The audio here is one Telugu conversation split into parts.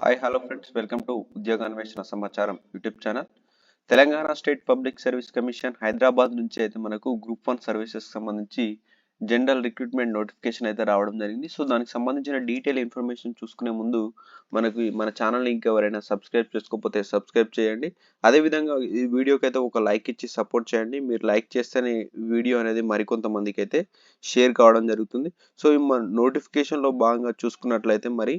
Hi hello friends, welcome to ఉద్యోగ అన్వేషణ సమాచారం YouTube channel. Telangana state public service commission Hyderabad నుంచి అయితే మనకు గ్రూప్ 1 సర్వీసెస్ సంబంధించి జనరల్ రిక్రూట్మెంట్ నోటిఫికేషన్ అయితే రావడం జరిగింది. సో దానికి సంబంధించిన డీటెయిల్ ఇన్ఫర్మేషన్ చూసుకునే ముందు మనకి మన ఛానల్ ఇంకా ఎవరైనా సబ్స్క్రైబ్ చేసుకోకపోతే సబ్స్క్రైబ్ చేయండి. అదేవిధంగా ఈ వీడియోకి అయితే ఒక లైక్ ఇచ్చి సపోర్ట్ చేయండి. మీరు లైక్ చేస్తేనే వీడియో అనేది మరికొంతమందికి అయితే షేర్ కావడం జరుగుతుంది. సో ఈ నోటిఫికేషన్లో భాగంగా చూసుకున్నట్లయితే మరి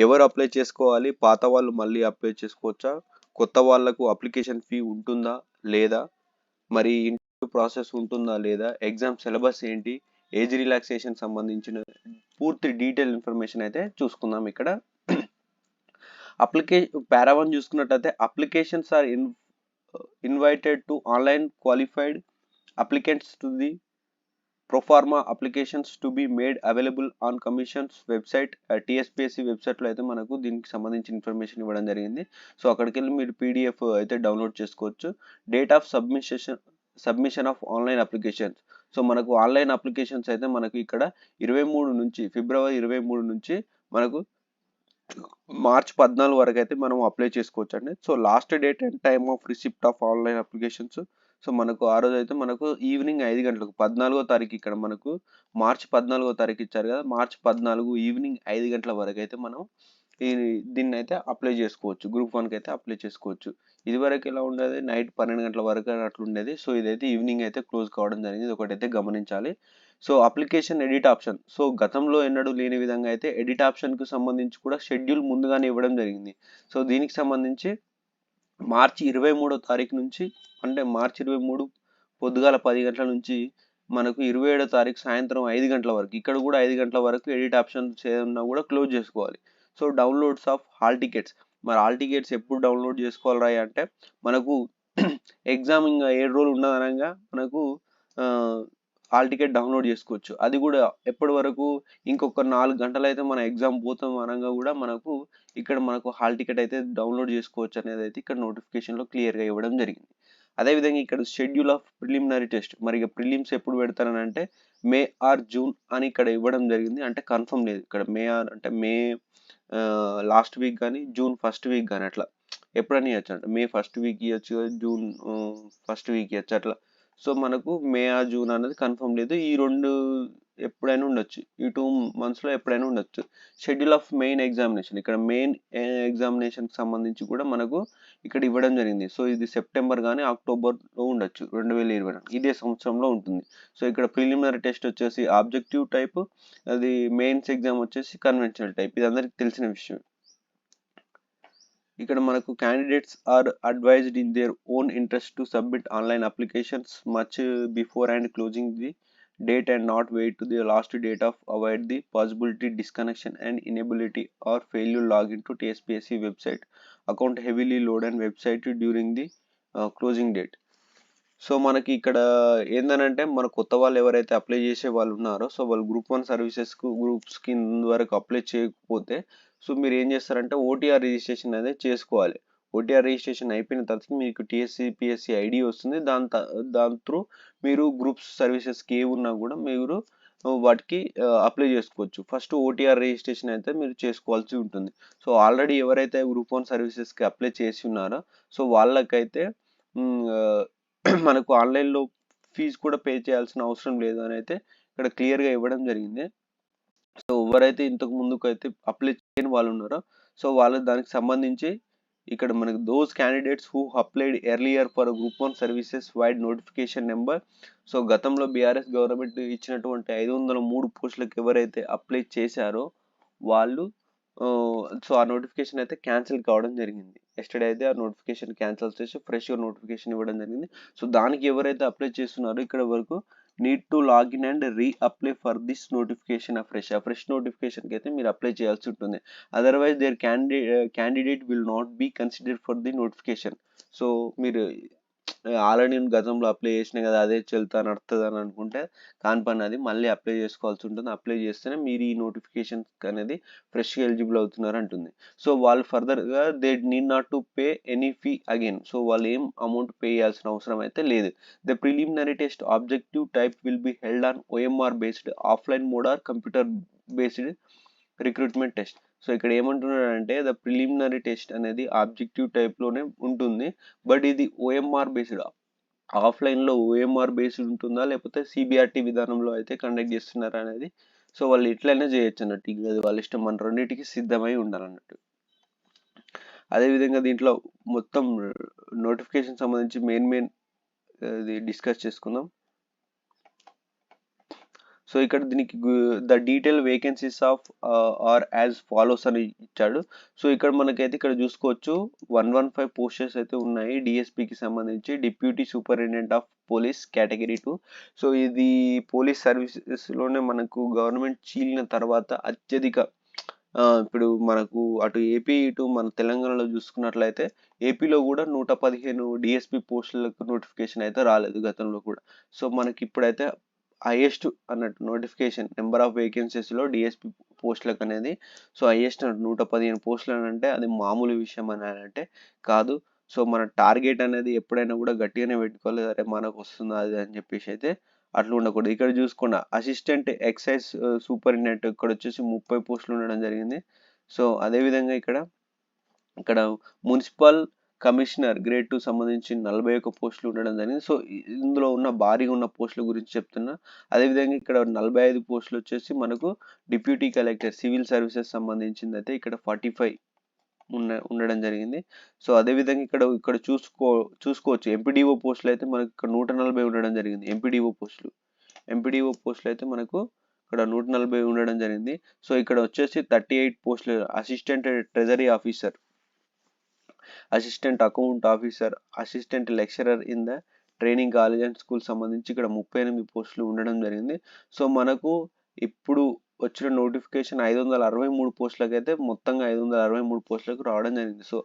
ఎవరు అప్లై చేసుకోవాలి, పాత వాళ్ళు మళ్ళీ అప్లై చేసుకోవచ్చా, కొత్త వాళ్ళకు అప్లికేషన్ ఫీ ఉంటుందా లేదా, మరి ఇంటర్వ్యూ ప్రాసెస్ ఉంటుందా లేదా, ఎగ్జామ్ సిలబస్ ఏంటి, ఏజ్ రిలాక్సేషన్ సంబంధించిన పూర్తి డీటెయిల్ ఇన్ఫర్మేషన్ అయితే చూసుకుందాం. ఇక్కడ పారా 1 చూసుకున్నట్టయితే applications are invited to online qualified applicants to the proforma applications to be made available on commission's website. TSPSC వెబ్సైట్లో అయితే మనకు దీనికి సంబంధించిన ఇన్ఫర్మేషన్ ఇవ్వడం జరిగింది. సో అక్కడికి వెళ్ళి మీరు పీడిఎఫ్ అయితే డౌన్లోడ్ చేసుకోవచ్చు. Date of submission of online applications. So మనకు ఆన్లైన్ అప్లికేషన్స్ అయితే మనకు ఇక్కడ ఫిబ్రవరి 23 నుంచి మనకు మార్చ్ 14 వరకు అయితే మనం అప్లై చేసుకోవచ్చు అండి. So last date and time of receipt of online applications. So మనకు ఆ రోజు అయితే మనకు ఈవినింగ్ 5 గంటలకు 14వ తారీఖు, ఇక్కడ మనకు మార్చి 14వ తారీఖు ఇచ్చారు కదా, మార్చి 14 ఈవినింగ్ 5 గంటల వరకు అయితే మనం దీన్ని అయితే అప్లై చేసుకోవచ్చు. గ్రూప్ 1కి అయితే అప్లై చేసుకోవచ్చు. ఇది వరకు ఎలా ఉండేది, నైట్ 12 గంటల వరకు అట్లా ఉండేది. సో ఇదైతే ఈవినింగ్ అయితే క్లోజ్ కావడం జరిగింది. ఇది ఒకటైతే గమనించాలి. So application edit option. So గతంలో ఎన్నడూ లేని విధంగా అయితే ఎడిట్ ఆప్షన్కు సంబంధించి కూడా షెడ్యూల్ ముందుగానే ఇవ్వడం జరిగింది. సో దీనికి సంబంధించి మార్చి 23వ తారీఖు నుంచి, అంటే మార్చి 23 పొద్దుగాల 10 గంటల నుంచి మనకు 27వ తారీఖు సాయంత్రం 5 గంటల వరకు, ఇక్కడ కూడా 5 గంటల వరకు ఎడిట్ ఆప్షన్స్ ఏదన్నా కూడా క్లోజ్ చేసుకోవాలి. So downloads of hall tickets. మరి హాల్ టికెట్స్ ఎప్పుడు డౌన్లోడ్ చేసుకోవాలరా అంటే మనకు ఎగ్జామ్ ఇంకా 7 రోజులు ఉన్నదనగా మనకు హాల్ టికెట్ డౌన్లోడ్ చేసుకోవచ్చు. అది కూడా ఎప్పటి వరకు, ఇంకొక 4 గంటలు అయితే మన ఎగ్జామ్ పోతాం అనగా కూడా మనకు హాల్ టికెట్ అయితే డౌన్లోడ్ చేసుకోవచ్చు అనేది అయితే ఇక్కడ నోటిఫికేషన్లో క్లియర్గా ఇవ్వడం జరిగింది. అదేవిధంగా ఇక్కడ షెడ్యూల్ ఆఫ్ ప్రిలిమినరీ టెస్ట్. మరి ఇక ప్రిలిమ్స్ ఎప్పుడు పెడతారని అంటే మే ఆర్ జూన్ అని ఇక్కడ ఇవ్వడం జరిగింది. అంటే కన్ఫర్మ్ లేదు ఇక్కడ. మే లాస్ట్ వీక్ కానీ జూన్ ఫస్ట్ వీక్ కానీ అట్లా ఎప్పుడని ఇవ్వచ్చు. అంటే మే ఫస్ట్ వీక్ ఇవ్వచ్చు, జూన్ ఫస్ట్ వీక్ ఇవ్వచ్చు అట్లా. సో మనకు మే ఆ జూన్ అనేది కన్ఫర్మ్ లేదు. ఈ రెండు ఎప్పుడైనా ఉండొచ్చు, ఈ 2 monthsలో ఎప్పుడైనా ఉండొచ్చు. Schedule of main examination. ఇక్కడ మెయిన్ ఎగ్జామినేషన్కి సంబంధించి కూడా మనకు ఇక్కడ ఇవ్వడం జరిగింది. సో ఇది సెప్టెంబర్ కానీ అక్టోబర్లో ఉండొచ్చు 2020, ఇదే సంవత్సరంలో ఉంటుంది. సో ఇక్కడ ప్రిలిమినరీ టెస్ట్ వచ్చేసి ఆబ్జెక్టివ్ టైప్, అది మెయిన్స్ ఎగ్జామ్ వచ్చేసి కన్వెన్షనల్ టైప్. ఇది అందరికి తెలిసిన విషయం. ఇక్కడ మనకు candidates are advised in their own interest to submit online applications much before and closing the date and not wait to the last date of avoid the possibility disconnection and inability or failure login to TSPSC website account heavily load and website during the closing date. So మనకి ఇక్కడ ఏందనంటే మన కొత్త వాళ్ళు ఎవరైతే అప్లై చేసే వాళ్ళు ఉన్నారో, సో వాళ్ళు గ్రూప్ 1 సర్వీసెస్కు గ్రూప్స్కి వరకు అప్లై చేయకపోతే సో మీరు ఏం చేస్తారంటే ఓటీఆర్ రిజిస్ట్రేషన్ అనేది చేసుకోవాలి. ఓటీఆర్ రిజిస్ట్రేషన్ అయిపోయిన తర్వాత మీకు టీఎస్సీపీఎస్సీ ఐడి వస్తుంది. దాని త్రూ మీరు గ్రూప్స్ సర్వీసెస్కి ఏ ఉన్నా కూడా మీరు వాటికి అప్లై చేసుకోవచ్చు. ఫస్ట్ ఓటీఆర్ రిజిస్ట్రేషన్ అయితే మీరు చేసుకోవాల్సి ఉంటుంది. సో ఆల్రెడీ ఎవరైతే గ్రూప్ 1 సర్వీసెస్కి అప్లై చేసి ఉన్నారో సో వాళ్ళకైతే మనకు ఆన్లైన్లో ఫీజు కూడా పే చేయాల్సిన అవసరం లేదు అని అయితే ఇక్కడ క్లియర్గా ఇవ్వడం జరిగింది. సో ఎవరైతే ఇంతకు ముందుకు అయితే అప్లై చేయని వాళ్ళు ఉన్నారో సో వాళ్ళు దానికి సంబంధించి ఇక్కడ మనకు those candidates who applied earlier for group 1 services wide notification number. So గతంలో బీఆర్ఎస్ గవర్నమెంట్ ఇచ్చినటువంటి 503 పోస్టులకు ఎవరైతే అప్లై చేశారో వాళ్ళు సో ఆ నోటిఫికేషన్ అయితే క్యాన్సిల్ కావడం జరిగింది. ఎస్టర్డే అయితే ఆ నోటిఫికేషన్ క్యాన్సిల్ చేసి ఫ్రెష్గా నోటిఫికేషన్ ఇవ్వడం జరిగింది. సో దానికి ఎవరైతే అప్లై చేస్తున్నారో ఇక్కడ వరకు need to login and reapply for this notification fresh నోటిఫికేషన్కి అయితే మీరు అప్లై చేయాల్సి ఉంటుంది. Otherwise there candidate will not be considered for the notification. So మీరు ఆల్రెడీ నేను గతంలో అప్లై చేసిన కదా, అదే చెల్తా నడుతుంది అని అనుకుంటే కాని పని. అది మళ్ళీ అప్లై చేసుకోవాల్సి ఉంటుంది. అప్లై చేస్తేనే మీరు ఈ నోటిఫికేషన్ అనేది ఫ్రెష్గా ఎలిజిబుల్ అవుతున్నారు అంటుంది. సో వాళ్ళు ఫర్దర్గా they need not to pay any fee again. So వాళ్ళు ఏం అమౌంట్ పే చేయాల్సిన అవసరం అయితే లేదు. The preliminary test objective type will be held on OMR based offline mode or computer based recruitment test. So ఇక్కడ ఏమంటున్నాడంటే ద ప్రిలిమినరీ టెస్ట్ అనేది ఆబ్జెక్టివ్ టైప్లోనే ఉంటుంది, బట్ ఇది ఓఎంఆర్ బేస్డ్. ఆఫ్లైన్లో ఓఎంఆర్ బేస్డ్ ఉంటుందా లేకపోతే సిబిఆర్టీ విధానంలో అయితే కండక్ట్ చేస్తున్నారు అనేది. సో వాళ్ళు ఎట్లయినా చేయొచ్చు అన్నట్టు, ఇక అది వాళ్ళ ఇష్టం, మన రెండింటికి సిద్ధమై ఉండాలన్నట్టు. అదేవిధంగా దీంట్లో మొత్తం నోటిఫికేషన్ సంబంధించి మెయిన్ ఇది డిస్కస్ చేసుకుందాం. సో ఇక్కడ దీనికి the detail vacancies of are as follows అని ఇచ్చాడు. సో ఇక్కడ మనకైతే ఇక్కడ చూసుకోవచ్చు 115 పోస్టర్స్ అయితే ఉన్నాయి డిఎస్పికి సంబంధించి, deputy superintendent of police category 2. So ఇది పోలీస్ సర్వీసెస్లోనే మనకు గవర్నమెంట్ చీలిన తర్వాత అత్యధిక, ఇప్పుడు మనకు అటు ఏపీ ఇటు మన తెలంగాణలో చూసుకున్నట్లయితే ఏపీలో కూడా 115 డిఎస్పి పోస్టులకు నోటిఫికేషన్ అయితే రాలేదు గతంలో కూడా. సో మనకి ఇప్పుడైతే హైయెస్ట్ అన్నట్టు నోటిఫికేషన్ నెంబర్ ఆఫ్ వేకెన్సీస్లో డిఎస్పి పోస్టులకు అనేది. సో హైయెస్ట్ 115 పోస్టులు అని అంటే అది మామూలు విషయం అని అంటే కాదు. సో మన టార్గెట్ అనేది ఎప్పుడైనా కూడా గట్టిగానే పెట్టుకోవాలి, అరే మనకు వస్తుందా అది అని చెప్పేసి అయితే అట్లా ఉండకూడదు. ఇక్కడ చూసుకున్న అసిస్టెంట్ ఎక్సైజ్ సూపరింటెండెంట్ ఇక్కడ వచ్చేసి 30 పోస్టులు ఉండడం జరిగింది. సో అదేవిధంగా ఇక్కడ మున్సిపల్ కమిషనర్ గ్రేడ్ 2 సంబంధించి 41 పోస్టులు ఉండడం జరిగింది. సో ఇందులో ఉన్న భారీగా ఉన్న పోస్టుల గురించి చెప్తున్నా. అదేవిధంగా ఇక్కడ 45 పోస్టులు వచ్చేసి మనకు డిప్యూటీ కలెక్టర్ సివిల్ సర్వీసెస్ సంబంధించింది అయితే ఇక్కడ 45 ఉండడం జరిగింది. సో అదేవిధంగా ఇక్కడ చూసుకోవచ్చు ఎంపీడీఓ పోస్టులు అయితే మనకు ఇక్కడ 140 ఉండడం జరిగింది. ఎంపీడీఓ పోస్టులు అయితే మనకు ఇక్కడ 140 ఉండడం జరిగింది. సో ఇక్కడ వచ్చేసి 38 పోస్టులు assistant treasury officer, assistant account officer, assistant lecturer in the training college and school సంబంధించి ఇక్కడ 38 పోస్టులు ఉండడం జరిగింది. సో మనకు ఇప్పుడు వచ్చిన నోటిఫికేషన్ 563 పోస్టులకు అయితే మొత్తంగా 563 పోస్టులకు రావడం జరిగింది. సో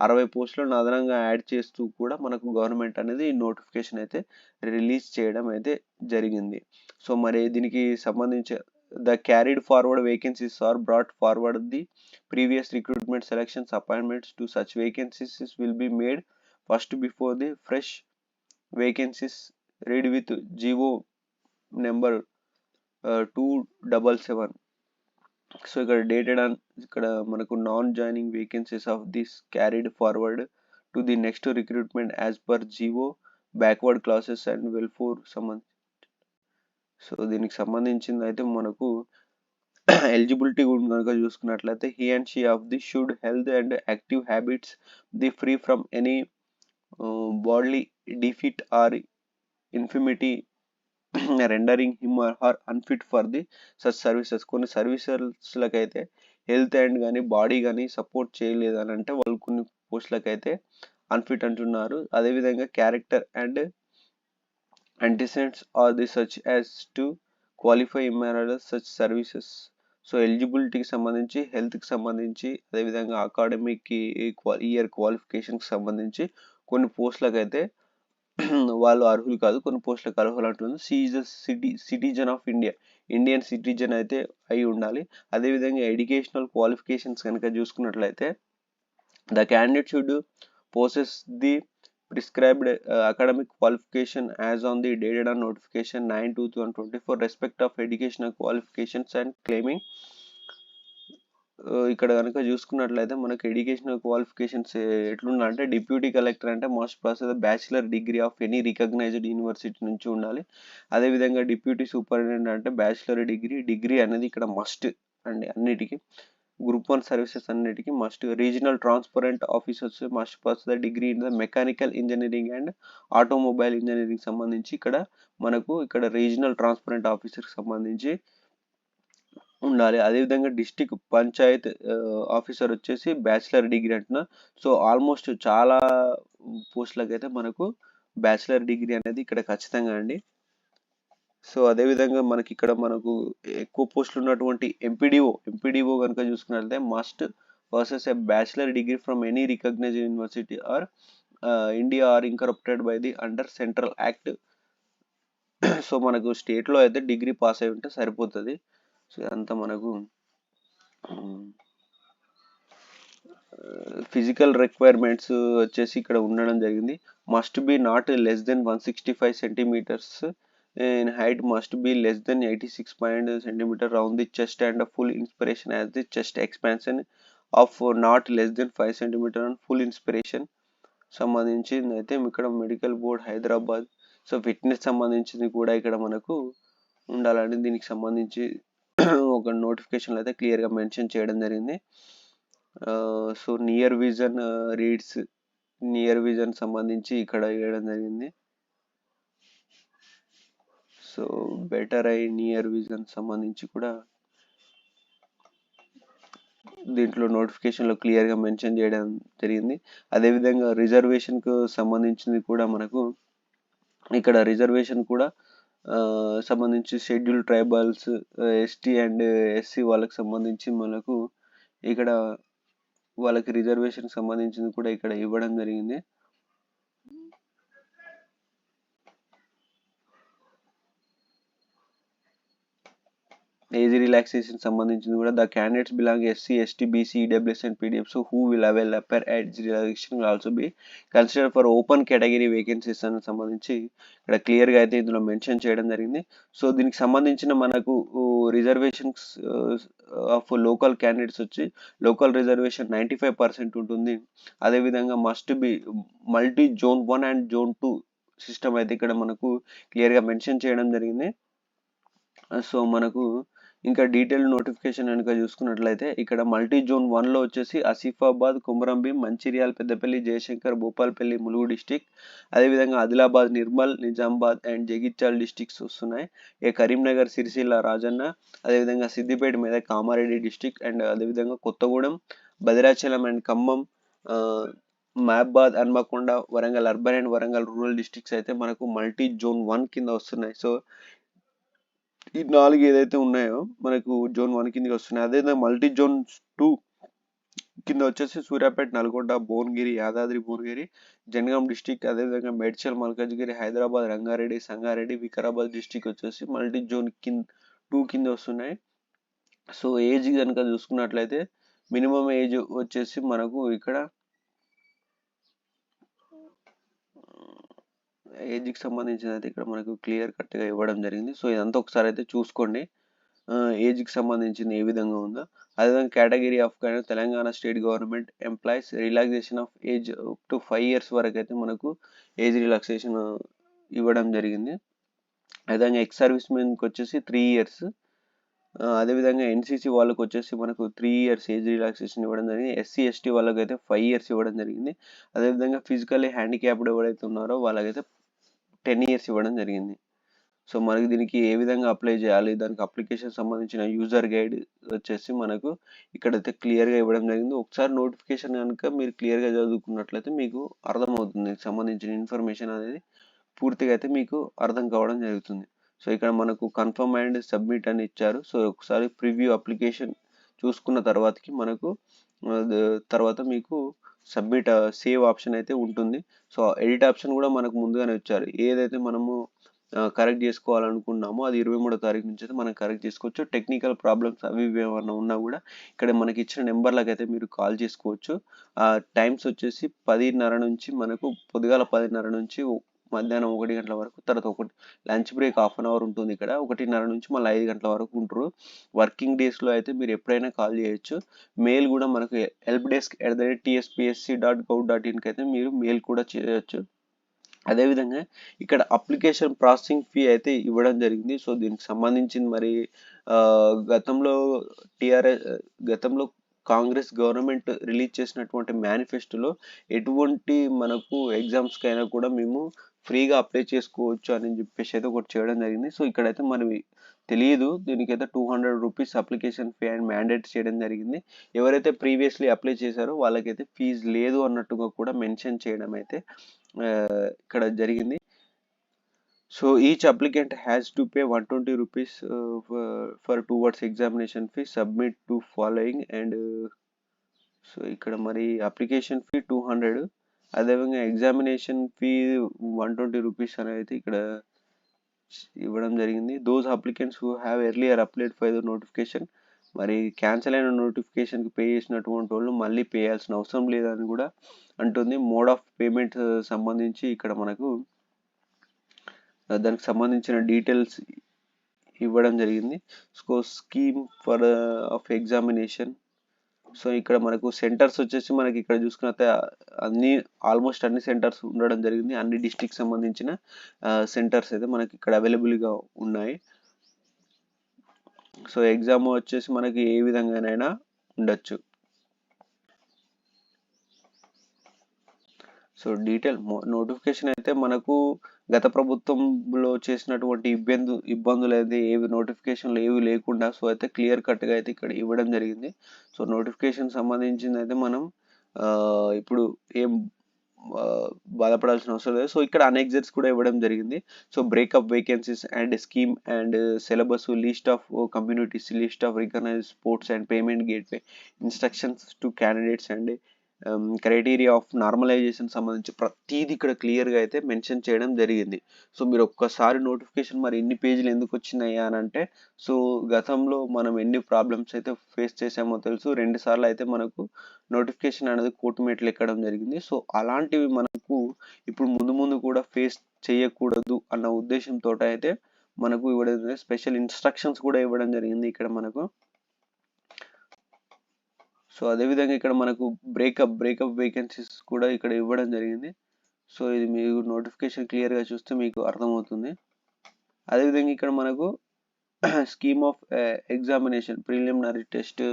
60 పోస్టులను అదనంగా యాడ్ చేస్తూ కూడా మనకు గవర్నమెంట్ అనేది నోటిఫికేషన్ అయితే రిలీజ్ చేయడం అయితే జరిగింది. సో మరి దీనికి సంబంధించి the carried forward vacancies are brought forward the previous recruitment selections appointments to such vacancies will be made first before the fresh vacancies read with GO number 277. So ఇక్కడ డేటెడ్ ఆన్ ఇక్కడ మనకు non joining vacancies of this carried forward to the next recruitment as per GO backward classes and welfare సంబంధించి. సో దీనికి సంబంధించింది అయితే మనకు ఎలిజిబిలిటీ కనుక చూసుకున్నట్లయితే he and she of the should health and active habits the free from any body defect or infirmity rendering him or her unfit for the such services. కొన్ని సర్వీసెస్లకు అయితే హెల్త్ అండ్ కానీ బాడీ కానీ సపోర్ట్ చేయలేదు అని అంటే వాళ్ళు కొన్ని పోస్టులకు అయితే అన్ఫిట్ అంటున్నారు. అదేవిధంగా character and antecedents are the such as to qualify emerald such services. So ఎలిజిబిలిటీకి సంబంధించి, హెల్త్కి సంబంధించి, అదేవిధంగా అకాడమిక్ ఇయర్ క్వాలిఫికేషన్కి సంబంధించి కొన్ని పోస్టులకు అయితే వాళ్ళు అర్హులు కాదు, కొన్ని పోస్టులకు అర్హులు అంటుంది. She is a citizen of India, Indian citizen అయితే అయి ఉండాలి. అదేవిధంగా ఎడ్యుకేషనల్ క్వాలిఫికేషన్స్ కనుక చూసుకున్నట్లయితే the candidate should possess the prescribed academic qualification as on the dated on notification 9/2024 respect of educational qualifications and claiming. ఇక్కడ కనుక చూసుకున్నట్లయితే మనకు ఎడ్యుకేషనల్ క్వాలిఫికేషన్స్ ఎట్లుండాలంటే డిప్యూటీ కలెక్టర్ అంటే must pass bachelor degree of any recognised university నుంచి ఉండాలి. అదేవిధంగా డిప్యూటీ సూపరింటెండెంట్ అంటే బ్యాచిలర్ డిగ్రీ అనేది ఇక్కడ మస్ట్ అండి అన్నిటికీ. గ్రూప్ 1 సర్వీసెస్ అన్నిటికీ must. Regional transparent officers must pass the degree in the mechanical engineering and automobile engineering సంబంధించి మనకు ఇక్కడ రీజనల్ ట్రాన్స్పరెంట్ ఆఫీసర్కి సంబంధించి ఉండాలి. అదేవిధంగా డిస్టిక్ పంచాయత్ ఆఫీసర్ వచ్చేసి బ్యాచిలర్ డిగ్రీ అంటున్నా. సో ఆల్మోస్ట్ చాలా పోస్టులకు అయితే మనకు బ్యాచిలర్ డిగ్రీ అనేది ఇక్కడ ఖచ్చితంగా అండి. సో అదేవిధంగా మనకు ఎక్కువ పోస్టులు ఉన్నటువంటి ఎంపీడీఓ కనుక చూసుకున్నట్లయితే must versus a bachelor degree from any recognised university or India or incorporated by the under central act. So మనకు స్టేట్లో అయితే డిగ్రీ పాస్ అయి ఉంటే సరిపోతుంది. సో ఇదంతా మనకు ఫిజికల్ రిక్వైర్మెంట్స్ వచ్చేసి ఇక్కడ ఉండడం జరిగింది. Must be not less than 165 centimetres in height must be less than 86 centimeter round the chest and a full inspiration as the chest expansion of not less than 5 centimeter on full inspiration సంబంధించింది అయితే ఇక్కడ medical board Hyderabad. So fitness సంబంధించింది కూడా ఇక్కడ మనకు ఉండాలని దీనికి సంబంధించి ఒక నోటిఫికేషన్లో అయితే క్లియర్గా మెన్షన్ చేయడం జరిగింది. So near vision reads near vision సంబంధించి ఇక్కడ వేయడం జరిగింది. So better eye near vision సంబంధించి కూడా దీంట్లో నోటిఫికేషన్లో క్లియర్గా మెన్షన్ చేయడం జరిగింది. అదేవిధంగా రిజర్వేషన్కు సంబంధించింది కూడా మనకు ఇక్కడ రిజర్వేషన్ కూడా సంబంధించి schedule tribals, ST and SC వాళ్ళకి సంబంధించి మనకు ఇక్కడ వాళ్ళకి రిజర్వేషన్ సంబంధించింది కూడా ఇక్కడ ఇవ్వడం జరిగింది. ఏజ్ రిలాక్సేషన్ సంబంధించింది కూడా the candidates belong SC, ST, BC, EWS and PDFs who will avail upper age relaxation will also be consider for open category vacancies అని సంబంధించి ఇక్కడ క్లియర్గా అయితే ఇందులో మెన్షన్ చేయడం జరిగింది. సో దీనికి సంబంధించిన మనకు రిజర్వేషన్స్ ఆఫ్ లోకల్ క్యాండిడేట్స్ వచ్చి లోకల్ రిజర్వేషన్ 95% ఉంటుంది. అదేవిధంగా must be multi zone 1 and zone 2 system అయితే ఇక్కడ మనకు క్లియర్గా మెన్షన్ చేయడం జరిగింది. సో మనకు ఇంకా డీటెయిల్ నోటిఫికేషన్ కనుక చూసుకున్నట్లయితే ఇక్కడ మల్టీ జోన్ 1లో వచ్చేసి ఆసిఫాబాద్, కొమరంభీం, మంచిర్యాల, పెద్దపల్లి, జయశంకర్, భూపాల్పల్లి, ములుగు డిస్టిక్, అదేవిధంగా ఆదిలాబాద్, నిర్మల్, నిజామాబాద్ అండ్ జగిత్యాల డిస్టిక్స్ వస్తున్నాయి. కరీంనగర్, సిరిసిల్ల, రాజన్న, అదేవిధంగా సిద్దిపేట, మెదక్, కామారెడ్డి డిస్టిక్ అండ్ అదేవిధంగా కొత్తగూడెం, భద్రాచలం అండ్ ఖమ్మం, మహబాద్, Hanamkonda, Warangal urban and Warangal rural districts అయితే మనకు మల్టీ జోన్ 1 కింద వస్తున్నాయి. సో ఈ 4 ఏదైతే ఉన్నాయో మనకు జోన్ 1 కిందకి వస్తున్నాయి. అదేవిధంగా మల్టీ జోన్ 2 కింద వచ్చేసి సూర్యాపేట, నల్గొండ, భువనగిరి, యాదాద్రి భువనగిరి, జనగాం డిస్టిక్, అదేవిధంగా మేడ్చల్, మల్కాజ్గిరి, హైదరాబాద్, రంగారెడ్డి, సంగారెడ్డి, వికారాబాద్ డిస్టిక్ వచ్చేసి మల్టీ జోన్ 2 కింద వస్తున్నాయి. సో ఏజ్ కనుక చూసుకున్నట్లయితే మినిమం ఏజ్ వచ్చేసి మనకు ఇక్కడ ఏజ్కి సంబంధించిన అయితే ఇక్కడ మనకు క్లియర్ కట్గా ఇవ్వడం జరిగింది. సో ఇదంతా ఒకసారి అయితే చూసుకోండి ఏజ్కి సంబంధించింది ఏ విధంగా ఉందో. అదేవిధంగా category of Telangana state government employees relaxation of age up to 5 years వరకు అయితే మనకు ఏజ్ రిలాక్సేషన్ ఇవ్వడం జరిగింది. అదేవిధంగా ఎక్స్ సర్వీస్ మెన్కి వచ్చేసి 3 years, అదేవిధంగా ఎన్సీసీ వాళ్ళకి వచ్చేసి మనకు 3 years ఏజ్ రిలాక్సేషన్ ఇవ్వడం జరిగింది. ఎస్సీ, ఎస్టీ వాళ్ళకి అయితే 5 years ఇవ్వడం జరిగింది. అదేవిధంగా ఫిజికల్లీ హ్యాండిక్యాప్డ్ ఎవరైతే ఉన్నారో వాళ్ళకైతే 10 years ఇవ్వడం జరిగింది. సో మనకి దీనికి ఏ విధంగా అప్లై చేయాలి, దానికి అప్లికేషన్ సంబంధించిన యూజర్ గైడ్ వచ్చేసి మనకు ఇక్కడైతే క్లియర్గా ఇవ్వడం జరిగింది. ఒకసారి నోటిఫికేషన్ కనుక మీరు క్లియర్గా చదువుకున్నట్లయితే మీకు అర్థమవుతుంది, దీనికి సంబంధించిన ఇన్ఫర్మేషన్ అనేది పూర్తిగా అయితే మీకు అర్థం కావడం జరుగుతుంది. సో ఇక్కడ మనకు కన్ఫర్మ్ అండ్ సబ్మిట్ అని ఇచ్చారు. సో ఒకసారి ప్రివ్యూ అప్లికేషన్ చూసుకున్న తర్వాతకి మనకు తర్వాత మీకు సబ్మిట్ సేవ్ ఆప్షన్ అయితే ఉంటుంది. సో ఎడిట్ ఆప్షన్ కూడా మనకు ముందుగానే ఇచ్చారు. ఏదైతే మనము కరెక్ట్ చేసుకోవాలనుకున్నామో అది 23వ తారీఖు నుంచి అయితే మనం కరెక్ట్ చేసుకోవచ్చు. టెక్నికల్ ప్రాబ్లమ్స్ అవి ఇవి ఏమన్నా ఉన్నా కూడా ఇక్కడ మనకి ఇచ్చిన నెంబర్లకు అయితే మీరు కాల్ చేసుకోవచ్చు. టైమ్స్ వచ్చేసి 10:30 నుంచి మనకు పొద్దుగాల 10:30 నుంచి మధ్యాహ్నం 1 గంటల వరకు, తర్వాత లంచ్ బ్రేక్ 1/2 hour ఉంటుంది. ఇక్కడ 1:30 నుంచి మళ్ళీ 5 గంటల వరకు ఉంటారు. వర్కింగ్ డేస్లో అయితే మీరు ఎప్పుడైనా కాల్ చేయొచ్చు. మెయిల్ కూడా మనకు helpdesk@tspsc.gov.in అయితే మీరు మెయిల్ కూడా చేయొచ్చు. అదేవిధంగా ఇక్కడ అప్లికేషన్ ప్రాసెసింగ్ ఫీ అయితే ఇవ్వడం జరిగింది. సో దీనికి సంబంధించింది మరి గతంలో కాంగ్రెస్ గవర్నమెంట్ రిలీజ్ చేసినటువంటి మేనిఫెస్టోలో ఎటువంటి మనకు ఎగ్జామ్స్కి అయినా కూడా మేము ఫ్రీగా అప్లై చేసుకోవచ్చు అని చెప్పేసి అయితే ఒకటి చేయడం జరిగింది. సో ఇక్కడైతే మనవి తెలియదు, దీనికైతే 200 rupees application fee and mandate చేయడం జరిగింది. ఎవరైతే ప్రీవియస్లీ అప్లై చేశారో వాళ్ళకైతే ఫీజు లేదు అన్నట్టుగా కూడా మెన్షన్ చేయడం అయితే ఇక్కడ జరిగింది. So each applicant has to pay 120 rupees for towards examination fee, submit to following and so ఇక్కడ మరి అప్లికేషన్ ఫీ 200, అదేవిధంగా ఎగ్జామినేషన్ ఫీ 120 రూపీస్ అనేది ఇక్కడ ఇవ్వడం జరిగింది. Those applicants who have earlier applied for the notification, మరి క్యాన్సిల్ అయిన నోటిఫికేషన్కి పే చేసినటువంటి వాళ్ళు మళ్ళీ పే చేయాల్సిన అవసరం లేదని కూడా అంటుంది. మోడ్ ఆఫ్ పేమెంట్ సంబంధించి ఇక్కడ మనకు దానికి సంబంధించిన డీటెయిల్స్ ఇవ్వడం జరిగింది. So scheme for of examination. So ఇక్కడ మనకు సెంటర్స్ వచ్చేసి మనకి ఇక్కడ చూసుకున్నట్లయితే ఆల్మోస్ట్ అన్ని సెంటర్స్ ఉండడం జరిగింది. అన్ని డిస్ట్రిక్ట్ సంబంధించిన సెంటర్స్ అయితే మనకి ఇక్కడ అవైలబుల్గా ఉన్నాయి. సో ఎగ్జామ్ వచ్చేసి మనకి ఏ విధంగానైనా ఉండొచ్చు. సో డీటెయిల్ నోటిఫికేషన్ అయితే మనకు గత ప్రభుత్వంలో చేసినటువంటి ఇబ్బందులు అయితే ఏవి నోటిఫికేషన్లు ఏవి లేకుండా సో అయితే క్లియర్ కట్గా అయితే ఇక్కడ ఇవ్వడం జరిగింది. సో నోటిఫికేషన్ సంబంధించింది అయితే మనం ఇప్పుడు ఏం బాధపడాల్సిన అవసరం లేదు. సో ఇక్కడ అనెక్సెట్స్ కూడా ఇవ్వడం జరిగింది. So breakup vacancies and scheme and syllabus, list of communities, list of recognised sports and payment gateway, instructions to candidates and criteria of normalisation సంబంధించి ప్రతిదీ ఇక్కడ క్లియర్గా అయితే మెన్షన్ చేయడం జరిగింది. సో మీరు ఒక్కసారి నోటిఫికేషన్ మరి ఎన్ని పేజీలు ఎందుకు వచ్చినాయా అని అంటే, సో గతంలో మనం ఎన్ని ప్రాబ్లమ్స్ అయితే ఫేస్ చేసామో తెలుసు. 2 సార్లు అయితే మనకు నోటిఫికేషన్ అనేది కోర్టు మెట్లు ఎక్కడం జరిగింది. సో అలాంటివి మనకు ఇప్పుడు ముందు ముందు కూడా ఫేస్ చేయకూడదు అన్న ఉద్దేశంతో అయితే మనకు ఇవ్వడం స్పెషల్ ఇన్స్ట్రక్షన్స్ కూడా ఇవ్వడం జరిగింది ఇక్కడ మనకు. సో అదేవిధంగా ఇక్కడ మనకు బ్రేకప్ వేకెన్సీస్ కూడా ఇక్కడ ఇవ్వడం జరిగింది. సో ఇది మీకు నోటిఫికేషన్ క్లియర్గా చూస్తే మీకు అర్థమవుతుంది. అదేవిధంగా ఇక్కడ మనకు scheme of examination, preliminary test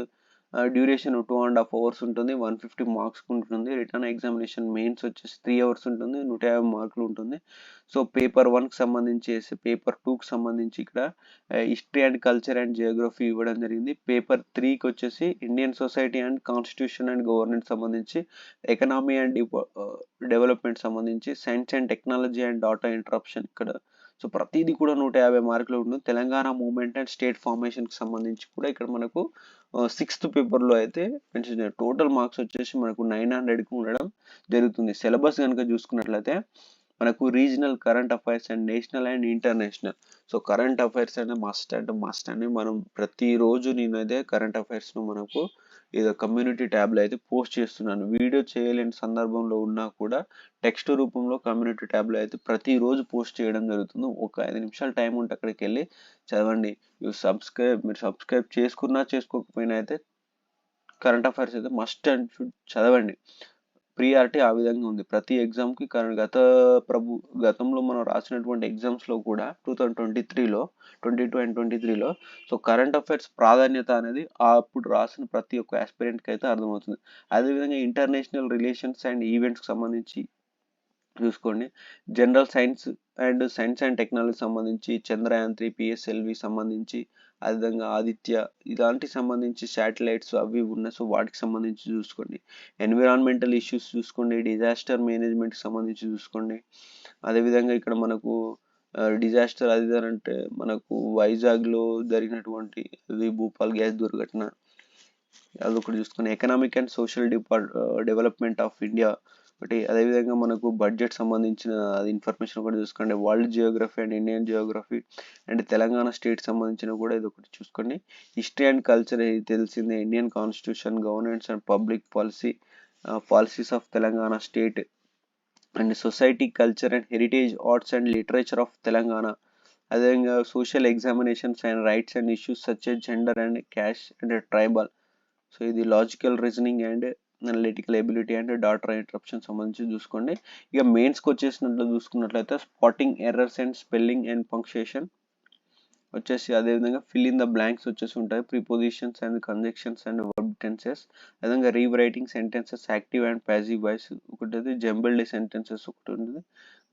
duration 2.5 hours ఉంటుంది, 150 మార్క్స్ ఉంటుంది. రిటర్న్ ఎగ్జామినేషన్ మెయిన్స్ వచ్చేసి 3 hours ఉంటుంది, 150 మార్కులు ఉంటుంది. సో పేపర్ 1కి సంబంధించి, పేపర్ 2కి సంబంధించి ఇక్కడ history and culture and Geography ఇవ్వడం జరిగింది. పేపర్ 3కి వచ్చేసి Indian society and constitution and governance సంబంధించి, ఎకనామీ అండ్ డెవలప్మెంట్ సంబంధించి, science and technology and data interruption ఇక్కడ. సో ప్రతిదీ కూడా 150 మార్కులు ఉంటుంది. తెలంగాణ మూవ్మెంట్ అండ్ స్టేట్ ఫార్మేషన్కి సంబంధించి కూడా ఇక్కడ మనకు 6th పేపర్లో అయితే మెన్షన్ టోటల్ మార్క్స్ వచ్చేసి మనకు 900కి ఉండడం జరుగుతుంది. సిలబస్ కనుక చూసుకున్నట్లయితే మనకు regional, current affairs and national and international. So current affairs అంటే మస్ట్ అని మనం ప్రతిరోజు నేనైతే కరెంట్ అఫైర్స్ను మనకు ఏదో కమ్యూనిటీ ట్యాబ్లో అయితే పోస్ట్ చేస్తున్నాను. వీడియో చేయలేని సందర్భంలో ఉన్నా కూడా టెక్స్ట్ రూపంలో కమ్యూనిటీ ట్యాబ్లో అయితే ప్రతిరోజు పోస్ట్ చేయడం జరుగుతుంది. ఒక 5 నిమిషాలు టైం ఉంటే అక్కడికి వెళ్ళి చదవండి. మీరు సబ్స్క్రైబ్ చేసుకున్నా చేసుకోకపోయినా అయితే కరెంట్ అఫైర్స్ అయితే మస్ట్ అండ్ షుడ్ చదవండి. ప్రియారిటీ ఆ విధంగా ఉంది ప్రతి ఎగ్జామ్కి. గతంలో మనం రాసినటువంటి ఎగ్జామ్స్లో కూడా 2023లో 22 and 23లో సో కరెంట్ అఫైర్స్ ప్రాధాన్యత అనేది అప్పుడు రాసిన ప్రతి ఒక్క ఆస్పిరెంట్కి అయితే అర్థమవుతుంది. అదేవిధంగా ఇంటర్నేషనల్ రిలేషన్స్ అండ్ ఈవెంట్స్కి సంబంధించి చూసుకోండి. జనరల్ సైన్స్ అండ్ టెక్నాలజీ సంబంధించి చంద్రయాన్ 3 PSLV సంబంధించి, అదేవిధంగా ఆదిత్య ఇలాంటి సంబంధించి శాటిలైట్స్ అవి ఉన్నాయి. సో వాటికి సంబంధించి చూసుకోండి. ఎన్విరాన్మెంటల్ ఇష్యూస్ చూసుకోండి. డిజాస్టర్ మేనేజ్మెంట్కి సంబంధించి చూసుకోండి. అదేవిధంగా ఇక్కడ మనకు డిజాస్టర్ అది అంటే మనకు వైజాగ్లో జరిగినటువంటి భూపాల్ గ్యాస్ దుర్ఘటన అదొకటి చూసుకొని, economic and social development of India ఒకటి. అదేవిధంగా మనకు బడ్జెట్ సంబంధించిన ఇన్ఫర్మేషన్ కూడా చూసుకోండి. World geography and Indian geography and Telangana state సంబంధించిన కూడా ఇది ఒకటి చూసుకోండి. హిస్టరీ అండ్ కల్చర్ తెలిసిందే. Indian constitution, governance and public policies of Telangana state and society, culture and heritage, arts and literature of Telangana. అదేవిధంగా social examinations and rights and issues such as gender and caste and tribal. So ఇది logical reasoning and analytical ability and data interruption సంబంధించి చూసుకోండి. ఇక మెయిన్స్కి వచ్చేసినట్లు చూసుకున్నట్లయితే spotting errors and spelling and punctuation వచ్చేసి, అదేవిధంగా ఫిల్ ఇన్ ద బ్లాంక్స్ వచ్చేసి ఉంటాయి. Prepositions and conjunctions and verb tenses, అదేవిధంగా rewriting sentences active and passive voice ఒకటి, జంబుల్డ్ సెంటెన్సెస్ ఒకటి ఉంటుంది,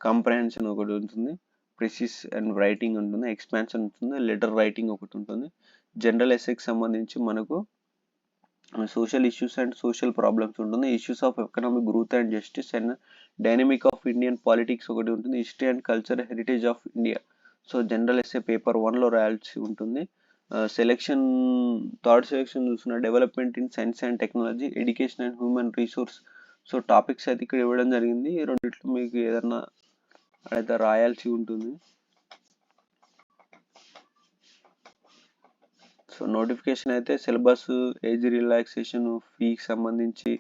కాంప్రహెన్షన్ ఒకటి ఉంటుంది, ప్రిసిస్ అండ్ రైటింగ్ ఉంటుంది, ఎక్స్పాన్షన్ ఉంటుంది, లెటర్ రైటింగ్ ఒకటి ఉంటుంది. జనరల్ ఎస్సేకి సంబంధించి మనకు social issues and social problems ఉంటుంది. Issues of economic growth and justice and dynamic of Indian politics ఒకటి ఉంటుంది. History and culture, heritage of India. So general essay paper 1లో రాయాల్సి ఉంటుంది. థర్డ్ సెలెక్షన్ చూస్తున్న development in science and technology, education and human resource. So topics అయితే ఇక్కడ ఇవ్వడం జరిగింది. ఈ రెండిట్లో మీకు ఏదన్నా అయితే రాయాల్సి ఉంటుంది. సో నోటిఫికేషన్ అయితే సిలబస్, ఏజ్ రిలాక్సేషన్, ఫీకి సంబంధించి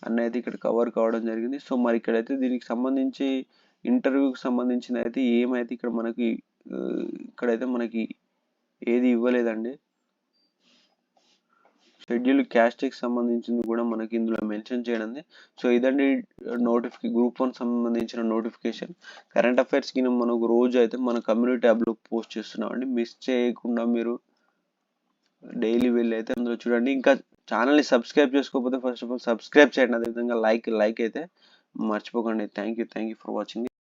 అన్నీ అయితే ఇక్కడ కవర్ కావడం జరిగింది. సో మరి ఇక్కడైతే దీనికి సంబంధించి ఇంటర్వ్యూకి సంబంధించిన అయితే ఏమైతే ఇక్కడ మనకి ఇక్కడైతే మనకి ఏది ఇవ్వలేదండి. షెడ్యూల్ క్యాస్ట్కి సంబంధించింది కూడా మనకి ఇందులో మెన్షన్ చేయడం. సో ఇదండి గ్రూప్ 1 సంబంధించిన నోటిఫికేషన్. కరెంట్ అఫైర్స్కి మనకు రోజు అయితే మన కమ్యూనిటీ ట్యాబ్లో పోస్ట్ చేస్తున్నామండి. మిస్ చేయకుండా మీరు డైలీ వెళ్ళి అయితే అందులో చూడండి. ఇంకా ఛానల్ని సబ్స్క్రైబ్ చేసుకోకపోతే ఫస్ట్ ఆఫ్ ఆల్ సబ్స్క్రైబ్ చేయండి. అదేవిధంగా లైక్ అయితే మర్చిపోకండి. Thank you for watching.